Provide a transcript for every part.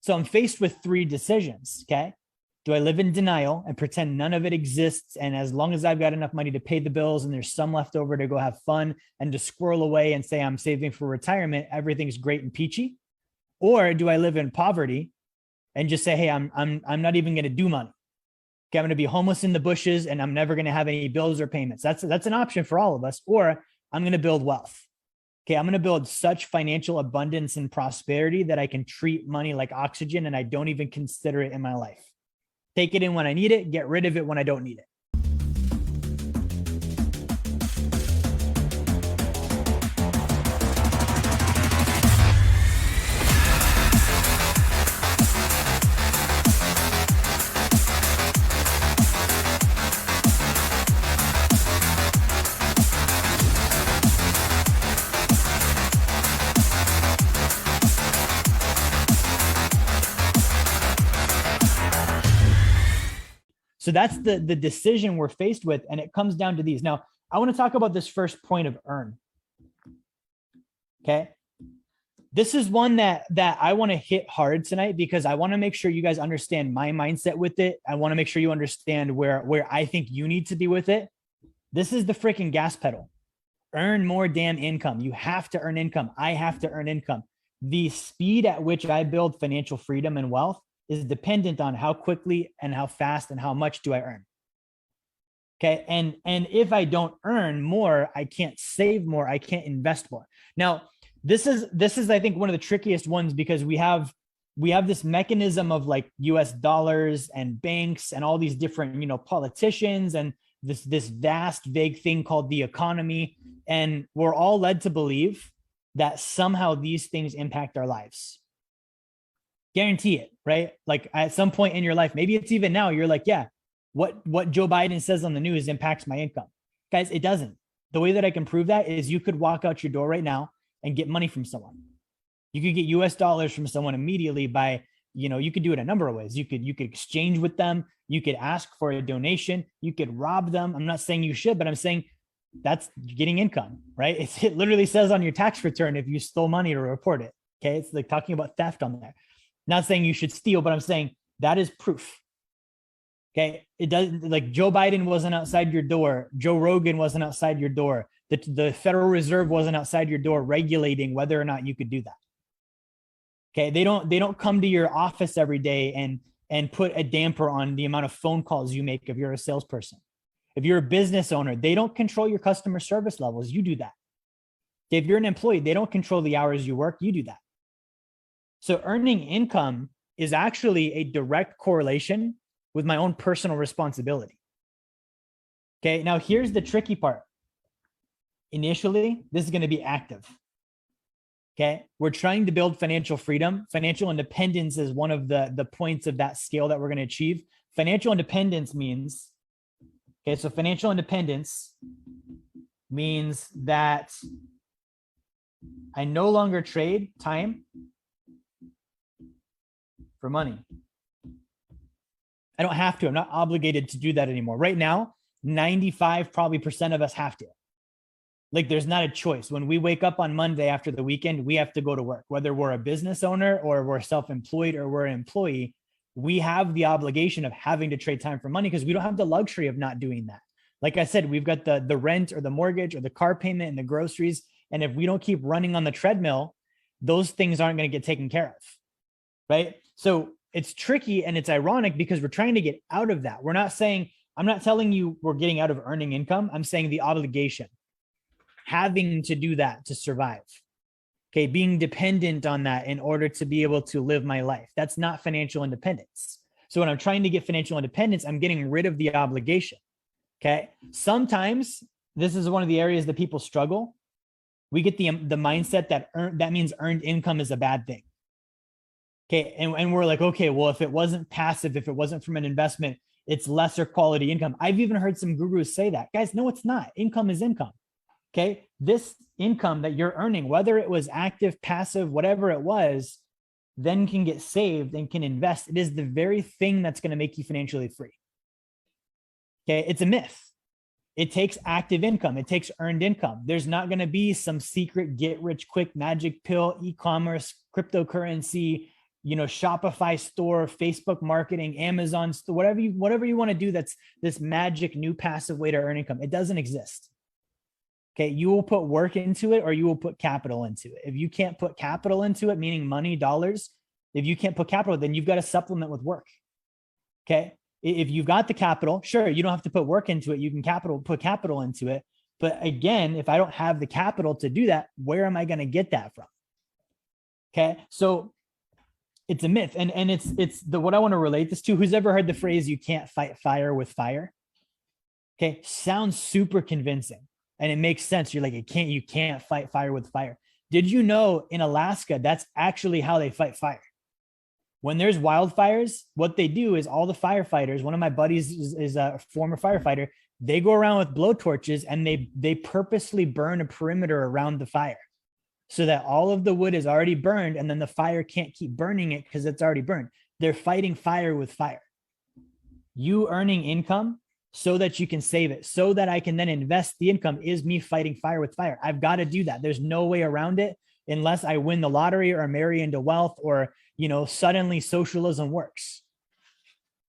So I'm faced with three decisions. Okay. Do I live in denial and pretend none of it exists? And as long as I've got enough money to pay the bills and there's some left over to go have fun and to squirrel away and say I'm saving for retirement, everything's great and peachy? Or do I live in poverty and just say, hey, I'm not even going to do money. Okay, I'm going to be homeless in the bushes and I'm never going to have any bills or payments. That's an option for all of us. Or I'm going to build wealth. Okay, I'm going to build such financial abundance and prosperity that I can treat money like oxygen and I don't even consider it in my life. Take it in when I need it, get rid of it when I don't need it. So that's the decision we're faced with. And it comes down to these. Now, I want to talk about this first point of earn. Okay. This is one that I want to hit hard tonight because I want to make sure you guys understand my mindset with it. I want to make sure you understand where I think you need to be with it. This is the freaking gas pedal. Earn more damn income. You have to earn income. I have to earn income. The speed at which I build financial freedom and wealth is dependent on how quickly and how fast and how much do I earn. Okay. And if I don't earn more, I can't save more. I can't invest more. Now, this is, I think, one of the trickiest ones because we have this mechanism of like US dollars and banks and all these different, politicians and this vast, vague thing called the economy. And we're all led to believe that somehow these things impact our lives. Guarantee it, right? Like at some point in your life, maybe it's even now, you're like, yeah, what Joe Biden says on the news impacts my income. Guys, it doesn't. The way that I can prove that is you could walk out your door right now and get money from someone. You could get US dollars from someone immediately by, you could do it a number of ways. You could exchange with them. You could ask for a donation. You could rob them. I'm not saying you should, but I'm saying that's getting income, right? It literally says on your tax return if you stole money to report it. Okay. It's like talking about theft on there. Not saying you should steal, but I'm saying that is proof. Okay. It doesn't, like Joe Biden wasn't outside your door. Joe Rogan wasn't outside your door. The Federal Reserve wasn't outside your door regulating whether or not you could do that. Okay. They don't come to your office every day and put a damper on the amount of phone calls you make if you're a salesperson. If you're a business owner, they don't control your customer service levels. You do that. If you're an employee, they don't control the hours you work. You do that. So earning income is actually a direct correlation with my own personal responsibility. Okay, now here's the tricky part. Initially, this is going to be active. Okay, we're trying to build financial freedom. Financial independence is one of the points of that scale that we're going to achieve. Financial independence means, okay, so financial independence means that I no longer trade time for money. I don't have to. I'm not obligated to do that anymore. Right now, 95% probably of us have to. Like there's not a choice. When we wake up on Monday after the weekend, we have to go to work. Whether we're a business owner or we're self-employed or we're an employee, we have the obligation of having to trade time for money because we don't have the luxury of not doing that. Like I said, we've got the rent or the mortgage or the car payment and the groceries. And if we don't keep running on the treadmill, those things aren't going to get taken care of. Right? So it's tricky and it's ironic because we're trying to get out of that. We're not saying, I'm not telling you we're getting out of earning income. I'm saying the obligation, having to do that to survive. Okay. Being dependent on that in order to be able to live my life. That's not financial independence. So when I'm trying to get financial independence, I'm getting rid of the obligation. Okay. Sometimes this is one of the areas that people struggle. We get the mindset that means earned income is a bad thing. Okay. And we're like, okay, well, if it wasn't passive, if it wasn't from an investment, it's lesser quality income. I've even heard some gurus say that. Guys, no, it's not. Income is income. Okay. This income that you're earning, whether it was active, passive, whatever it was, then can get saved and can invest. It is the very thing that's going to make you financially free. Okay. It's a myth. It takes active income. It takes earned income. There's not going to be some secret get rich quick magic pill, e-commerce, cryptocurrency, Shopify store, Facebook marketing, Amazon store, whatever you want to do. That's this magic new passive way to earn income. It doesn't exist. Okay. You will put work into it or you will put capital into it. If you can't put capital into it, meaning money, dollars, if you can't put capital, then you've got to supplement with work. Okay. If you've got the capital, sure, you don't have to put work into it. You can put capital into it. But again, if I don't have the capital to do that, where am I going to get that from? Okay. So it's a myth. And what I want to relate this to, who's ever heard the phrase, you can't fight fire with fire? Okay. Sounds super convincing. And it makes sense. You're like, you can't fight fire with fire. Did you know in Alaska, that's actually how they fight fire? When there's wildfires, what they do is all the firefighters, one of my buddies is a former firefighter, they go around with blowtorches and they purposely burn a perimeter around the fire so that all of the wood is already burned and then the fire can't keep burning it because it's already burned. They're fighting fire with fire. You earning income so that you can save it, so that I can then invest the income is me fighting fire with fire. I've got to do that. There's no way around it unless I win the lottery or marry into wealth or, suddenly socialism works,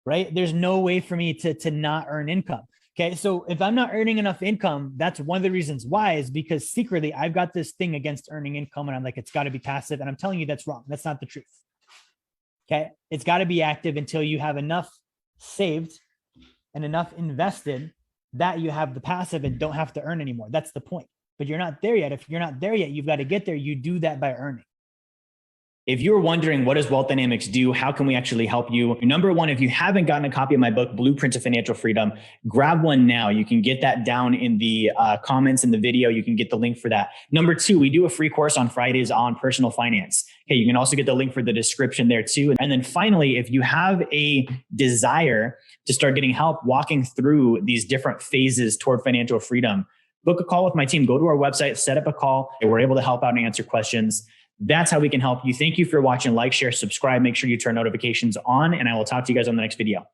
right? There's no way for me to not earn income. Okay. So if I'm not earning enough income, that's one of the reasons why, is because secretly I've got this thing against earning income and I'm like, it's got to be passive. And I'm telling you, that's wrong. That's not the truth. Okay. It's got to be active until you have enough saved and enough invested that you have the passive and don't have to earn anymore. That's the point. But you're not there yet. If you're not there yet, you've got to get there. You do that by earning. If you're wondering, what does Wealth Dynamics do? How can we actually help you? Number one, if you haven't gotten a copy of my book, Blueprint to Financial Freedom, grab one now. You can get that down in the comments in the video. You can get the link for that. Number two, we do a free course on Fridays on personal finance. Okay, you can also get the link for the description there too. And then finally, if you have a desire to start getting help walking through these different phases toward financial freedom, book a call with my team. Go to our website, set up a call. We're able to help out and answer questions. That's how we can help you. Thank you for watching. Like, share, subscribe. Make sure you turn notifications on, and I will talk to you guys on the next video.